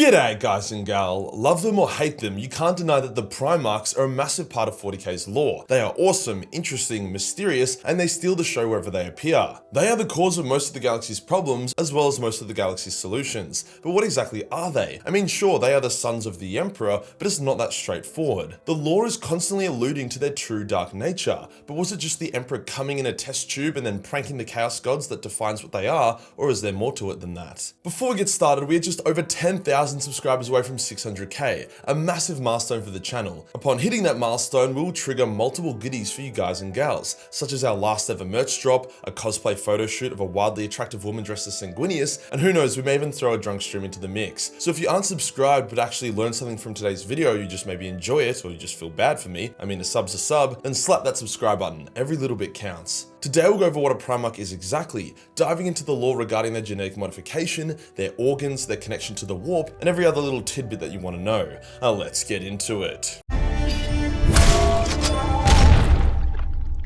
G'day guys and gal, love them or hate them, you can't deny that the Primarchs are a massive part of 40k's lore. They are awesome, interesting, mysterious, and they steal the show wherever they appear. They are the cause of most of the galaxy's problems, as well as most of the galaxy's solutions. But what exactly are they? I mean, sure, they are the sons of the Emperor, but it's not that straightforward. The lore is constantly alluding to their true dark nature, but was it just the Emperor coming in a test tube and then pranking the Chaos Gods that defines what they are, or is there more to it than that? Before we get started, we are just over 10,000 subscribers away from 600k, a massive milestone for the channel. Upon hitting that milestone, we will trigger multiple goodies for you guys and gals, such as our last ever merch drop, a cosplay photo shoot of a wildly attractive woman dressed as Sanguinius, and who knows, we may even throw a drunk stream into the mix. So if you aren't subscribed but actually learned something from today's video, you just maybe enjoy it, or you just feel bad for me, I mean a sub's a sub, then slap that subscribe button, every little bit counts. Today we'll go over what a Primarch is exactly, diving into the lore regarding their genetic modification, their organs, their connection to the warp, and every other little tidbit that you want to know. Now let's get into it.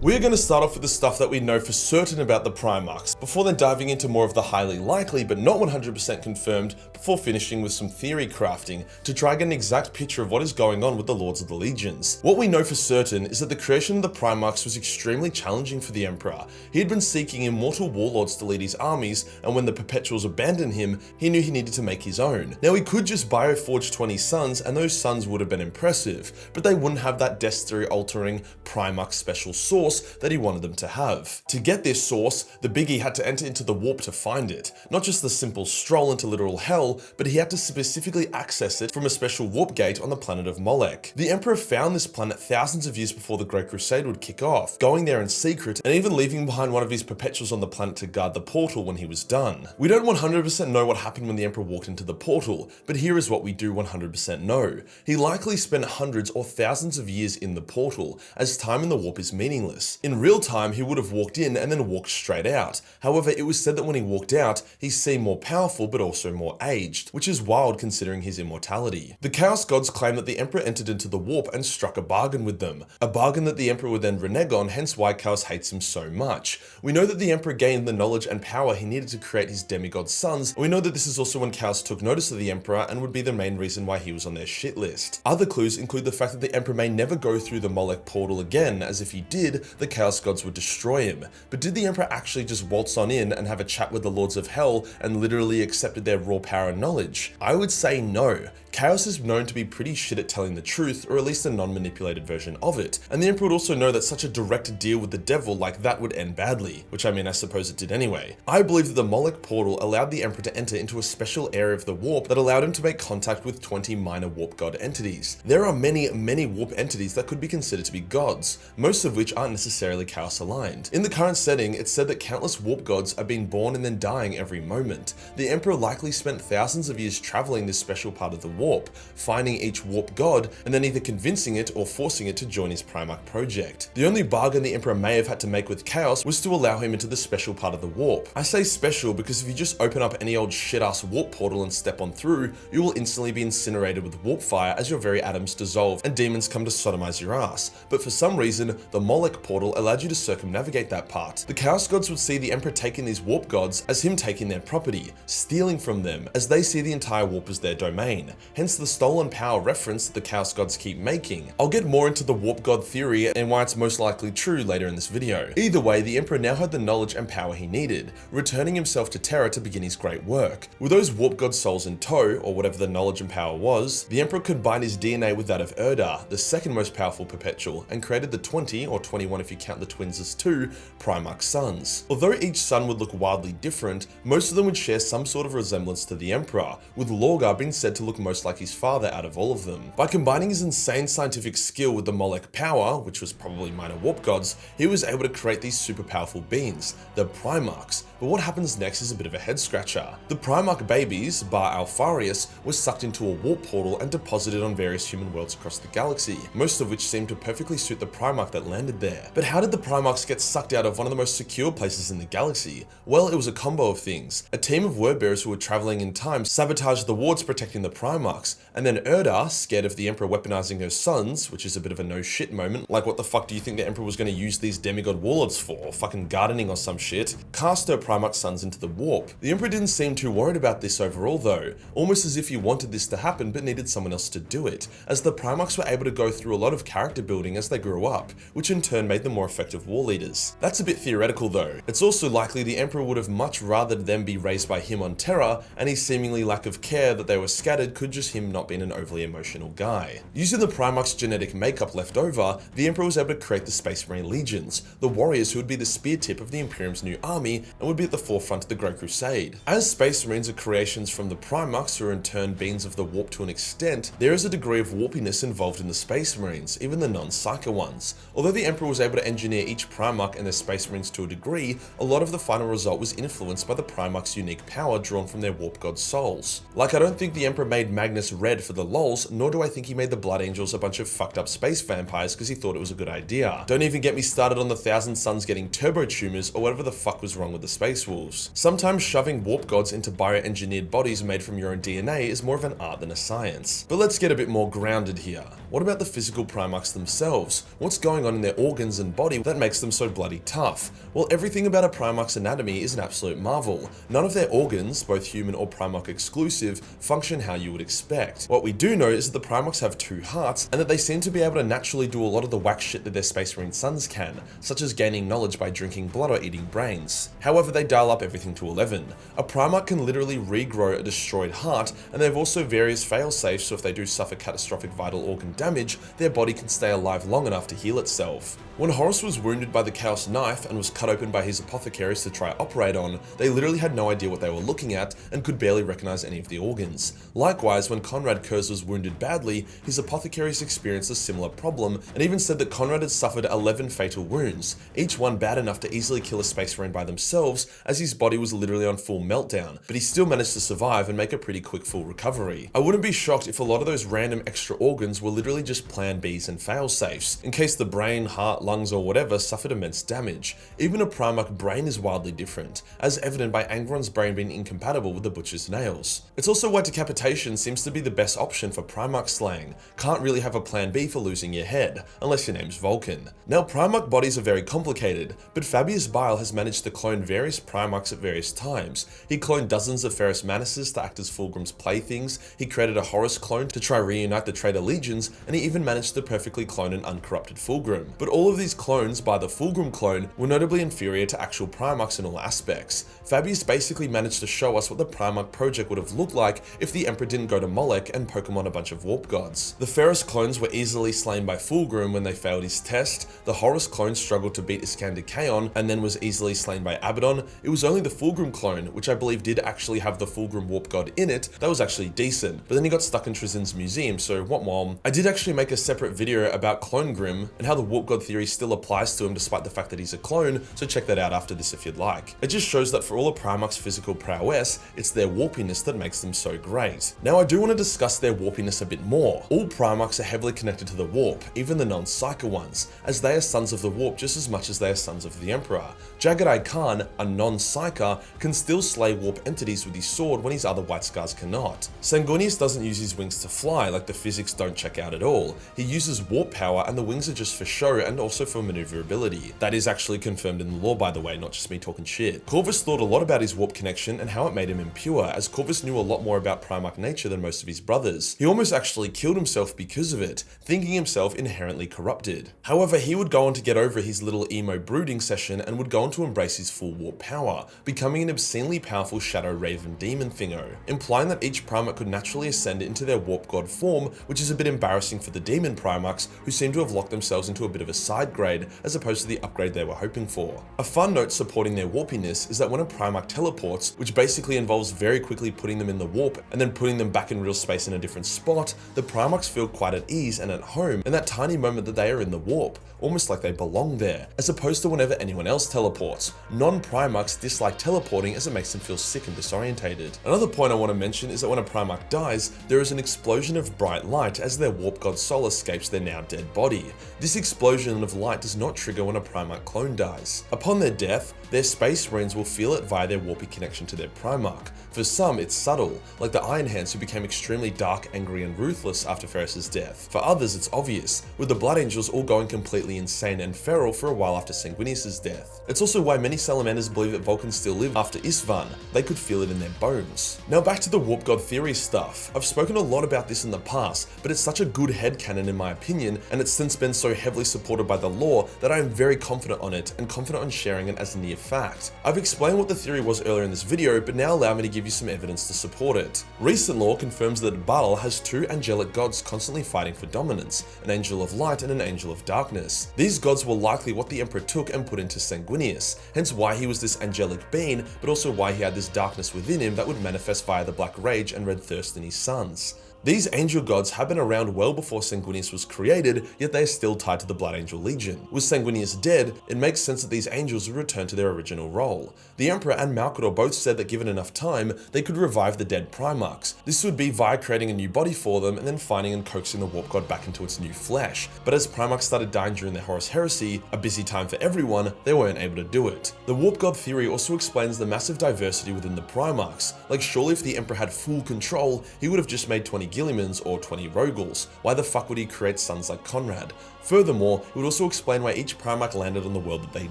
We're going to start off with the stuff that we know for certain about the Primarchs, before then diving into more of the highly likely but not 100% confirmed, before finishing with some theory crafting to try and get an exact picture of what is going on with the Lords of the Legions. What we know for certain is that the creation of the Primarchs was extremely challenging for the Emperor. He had been seeking immortal warlords to lead his armies, and when the Perpetuals abandoned him, he knew he needed to make his own. Now he could just bioforge 20 sons, and those sons would have been impressive, but they wouldn't have that destiny-altering Primarch special sauce that he wanted them to have. To get this source, the Biggie had to enter into the warp to find it. Not just the simple stroll into literal hell, but he had to specifically access it from a special warp gate on the planet of Molech. The Emperor found this planet thousands of years before the Great Crusade would kick off, going there in secret and even leaving behind one of his perpetuals on the planet to guard the portal when he was done. We don't 100% know what happened when the Emperor walked into the portal, but here is what we do 100% know. He likely spent hundreds or thousands of years in the portal, as time in the warp is meaningless. In real time, he would have walked in and then walked straight out. However, it was said that when he walked out, he seemed more powerful but also more aged, which is wild considering his immortality. The Chaos Gods claim that the Emperor entered into the warp and struck a bargain with them, a bargain that the Emperor would then renege on, hence why Chaos hates him so much. We know that the Emperor gained the knowledge and power he needed to create his demigod sons, and we know that this is also when Chaos took notice of the Emperor and would be the main reason why he was on their shit list. Other clues include the fact that the Emperor may never go through the Molech portal again, as if he did, the Chaos Gods would destroy him. But did the Emperor actually just waltz on in and have a chat with the Lords of Hell and literally accepted their raw power and knowledge? I would say no. Chaos is known to be pretty shit at telling the truth, or at least a non-manipulated version of it. And the Emperor would also know that such a direct deal with the devil like that would end badly, which I mean I suppose it did anyway. I believe that the Molech portal allowed the Emperor to enter into a special area of the warp that allowed him to make contact with 20 minor warp god entities. There are many warp entities that could be considered to be gods, most of which aren't necessarily Chaos aligned. In the current setting, it's said that countless warp gods are being born and then dying every moment. The Emperor likely spent thousands of years traveling this special part of the warp, finding each warp god, and then either convincing it or forcing it to join his Primarch project. The only bargain the Emperor may have had to make with Chaos was to allow him into the special part of the warp. I say special because if you just open up any old shit-ass warp portal and step on through, you will instantly be incinerated with warp fire as your very atoms dissolve and demons come to sodomize your ass. But for some reason, the Molech portal allowed you to circumnavigate that part. The Chaos Gods would see the Emperor taking these warp gods as him taking their property, stealing from them, as they see the entire warp as their domain. Hence the stolen power reference that the Chaos Gods keep making. I'll get more into the warp god theory and why it's most likely true later in this video. Either way, the Emperor now had the knowledge and power he needed, returning himself to Terra to begin his great work. With those warp god souls in tow, or whatever the knowledge and power was, the Emperor combined his DNA with that of Erdar, the second most powerful perpetual, and created the 20, or 21 if you count the twins as two, Primarch sons. Although each son would look wildly different, most of them would share some sort of resemblance to the Emperor, with Lorgar being said to look most like his father out of all of them. By combining his insane scientific skill with the Molech power, which was probably minor warp gods, he was able to create these super powerful beings, the Primarchs. But what happens next is a bit of a head scratcher. The Primarch babies, bar Alfarius, were sucked into a warp portal and deposited on various human worlds across the galaxy, most of which seemed to perfectly suit the Primarch that landed there. But how did the Primarchs get sucked out of one of the most secure places in the galaxy? Well, it was a combo of things. A team of wordbearers who were traveling in time sabotaged the wards protecting the Primarchs, and then Erdar, scared of the Emperor weaponizing her sons, which is a bit of a no shit moment, like what the fuck do you think the Emperor was going to use these demigod warlords for? Fucking gardening or some shit? Cast her Primarch sons into the warp. The Emperor didn't seem too worried about this overall though, almost as if he wanted this to happen but needed someone else to do it, as the Primarchs were able to go through a lot of character building as they grew up, which in turn made them more effective war leaders. That's a bit theoretical though. It's also likely the Emperor would have much rather them be raised by him on Terra, and his seemingly lack of care that they were scattered could just him not being an overly emotional guy. Using the Primarch's genetic makeup left over, the Emperor was able to create the Space Marine Legions, the warriors who would be the spear tip of the Imperium's new army and would be at the forefront of the Great Crusade. As Space Marines are creations from the Primarchs who are in turn beings of the warp to an extent, there is a degree of warpiness involved in the Space Marines, even the non-Psyker ones. Although the Emperor was able to engineer each Primarch and their Space Marines to a degree, a lot of the final result was influenced by the Primarch's unique power drawn from their warp god souls. Like, I don't think the Emperor made Magnus red for the lols, nor do I think he made the Blood Angels a bunch of fucked up space vampires because he thought it was a good idea. Don't even get me started on the Thousand Suns getting turbo tumors or whatever the fuck was wrong with the Space Wolves. Sometimes shoving warp gods into bioengineered bodies made from your own DNA is more of an art than a science. But let's get a bit more grounded here. What about the physical Primarchs themselves? What's going on in their organs and body that makes them so bloody tough? Well, everything about a Primarch's anatomy is an absolute marvel. None of their organs, both human or Primarch exclusive, function how you would expect. What we do know is that the Primarchs have two hearts, and that they seem to be able to naturally do a lot of the whack shit that their Space Marine sons can, such as gaining knowledge by drinking blood or eating brains. However, they dial up everything to 11. A Primarch can literally regrow a destroyed heart, and they have also various fail-safes, so if they do suffer catastrophic vital organ damage, their body can stay alive long enough to heal itself. When Horus was wounded by the Chaos Knife and was cut open by his apothecaries to try operate on, they literally had no idea what they were looking at and could barely recognize any of the organs. Likewise, when Konrad Curze was wounded badly, his apothecaries experienced a similar problem and even said that Konrad had suffered 11 fatal wounds, each one bad enough to easily kill a Space Marine by themselves, as his body was literally on full meltdown, but he still managed to survive and make a pretty quick full recovery. I wouldn't be shocked if a lot of those random extra organs were literally just plan Bs and fail-safes, in case the brain, heart, lungs or whatever suffered immense damage. Even a Primarch brain is wildly different, as evident by Angron's brain being incompatible with the Butcher's nails. It's also why decapitation seems to be the best option for Primarch slaying. Can't really have a plan B for losing your head, unless your name's Vulcan. Now, Primarch bodies are very complicated, but Fabius Bile has managed to clone various Primarchs at various times. He cloned dozens of Ferrus Manuses to act as Fulgrim's playthings, he created a Horus clone to try reunite the traitor legions, and he even managed to perfectly clone an uncorrupted Fulgrim. But all of these clones, by the Fulgrim clone, were notably inferior to actual Primarchs in all aspects. Fabius basically managed to show us what the Primarch project would have looked like if the Emperor didn't go to Molech and Pokemon a bunch of warp gods. The Ferrus clones were easily slain by Fulgrim when they failed his test, the Horus clone struggled to beat Iskander Kaon and then was easily slain by Abaddon. It was only the Fulgrim clone, which I believe did actually have the Fulgrim warp god in it, that was actually decent, but then he got stuck in Trizin's museum, so womp. I did actually make a separate video about Clone Grim and how the warp god theory still applies to him despite the fact that he's a clone, so check that out after this if you'd like. It just shows that for all a Primarch's physical prowess, it's their warpiness that makes them so great. Now I do want to discuss their warpiness a bit more. All Primarchs are heavily connected to the warp, even the non-Psyker ones, as they are sons of the warp just as much as they are sons of the Emperor. Jagged Eye Khan, a non-Psyker, can still slay warp entities with his sword when his other White Scars cannot. Sanguinius doesn't use his wings to fly, like the physics don't check out at all. He uses warp power and the wings are just for show and also for maneuverability. That is actually confirmed in the lore, by the way, not just me talking shit. Corvus thought a lot about his warp connection and how it made him impure, as Corvus knew a lot more about Primarch nature than most of his brothers. He almost actually killed himself because of it, thinking himself inherently corrupted. However, he would go on to get over his little emo brooding session and would go on to embrace his full warp power, becoming an obscenely powerful Shadow Raven demon thingo, implying that each Primarch could naturally ascend into their warp god form, which is a bit embarrassing for the demon Primarchs, who seem to have locked themselves into a bit of a side grade as opposed to the upgrade they were hoping for. A fun note supporting their warpiness is that when a Primarch teleports, which basically involves very quickly putting them in the warp and then putting them back in real space in a different spot, the Primarchs feel quite at ease and at home in that tiny moment that they are in the warp, almost like they belong there, as opposed to whenever anyone else teleports. Non-Primarchs dislike teleporting as it makes them feel sick and disorientated. Another point I want to mention is that when a Primarch dies, there is an explosion of bright light as their warp god soul escapes their now dead body. This explosion of light does not trigger when a Primarch clone dies. Upon their death, their Space Marines will feel it via their warpy connection to their Primarch. For some, it's subtle, like the Iron Hands who became extremely dark, angry and ruthless after Ferrus's death. For others, it's obvious, with the Blood Angels all going completely insane and feral for a while after Sanguinius' death. It's also why many salamanders believe that Vulcans still live after Isstvan. They could feel it in their bones. Now back to the warp god theory stuff. I've spoken a lot about this in the past, but it's such a good headcanon in my opinion, and it's since been so heavily supported by the lore that I am very confident on it and confident on sharing it as near fact. I've explained what the theory was earlier in this video, but now allow me to give you some evidence to support it. Recent lore confirms that Baal has two angelic gods constantly fighting for dominance, an angel of light and an angel of darkness. These gods were likely what the Emperor took and put into Sanguinius, hence why he was this angelic being, but also why he had this darkness within him that would manifest via the Black Rage and Red Thirst in his sons. These angel gods have been around well before Sanguinius was created, yet they are still tied to the Blood Angel Legion. With Sanguinius dead, it makes sense that these angels would return to their original role. The Emperor and Malcador both said that given enough time, they could revive the dead Primarchs. This would be via creating a new body for them and then finding and coaxing the warp god back into its new flesh. But as Primarchs started dying during the Horus Heresy, a busy time for everyone, they weren't able to do it. The warp god theory also explains the massive diversity within the Primarchs. Like surely if the Emperor had full control, he would have just made 20 Guillimans or 20 Rogals. Why the fuck would he create sons like Conrad? Furthermore, it would also explain why each Primarch landed on the world that they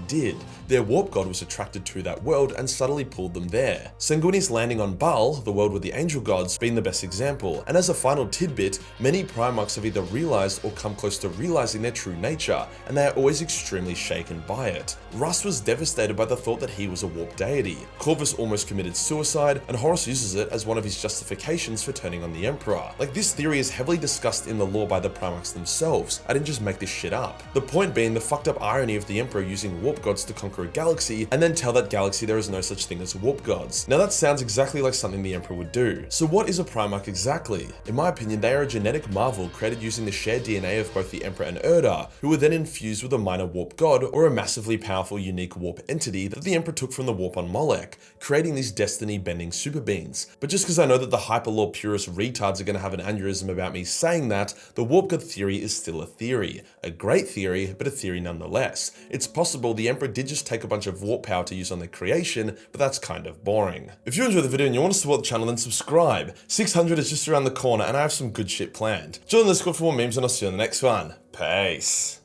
did. Their warp god was attracted to that world and subtly pulled them there. Sanguinius landing on Baal, the world with the angel gods, being the best example. And as a final tidbit, many Primarchs have either realized or come close to realizing their true nature, and they are always extremely shaken by it. Russ was devastated by the thought that he was a warp deity. Corvus almost committed suicide, and Horus uses it as one of his justifications for turning on the Emperor. Like this theory is heavily discussed in the lore by the Primarchs themselves. I didn't just make this shit up. The point being the fucked up irony of the Emperor using warp gods to conquer a galaxy and then tell that galaxy there is no such thing as warp gods. Now that sounds exactly like something the Emperor would do. So what is a Primarch exactly? In my opinion, they are a genetic marvel created using the shared DNA of both the Emperor and Urdar, who were then infused with a minor warp god or a massively powerful unique warp entity that the Emperor took from the warp on Molech, creating these destiny-bending super beings. But just because I know that the hyperlore purist retards are going to have an aneurysm about me saying that, the warp god theory is still a theory. A great theory, but a theory nonetheless. It's possible the Emperor did just take a bunch of warp power to use on their creation, but that's kind of boring. If you enjoyed the video and you want to support the channel, then subscribe. 600 is just around the corner and I have some good shit planned. Join the Discord for more memes and I'll see you in the next one. Peace.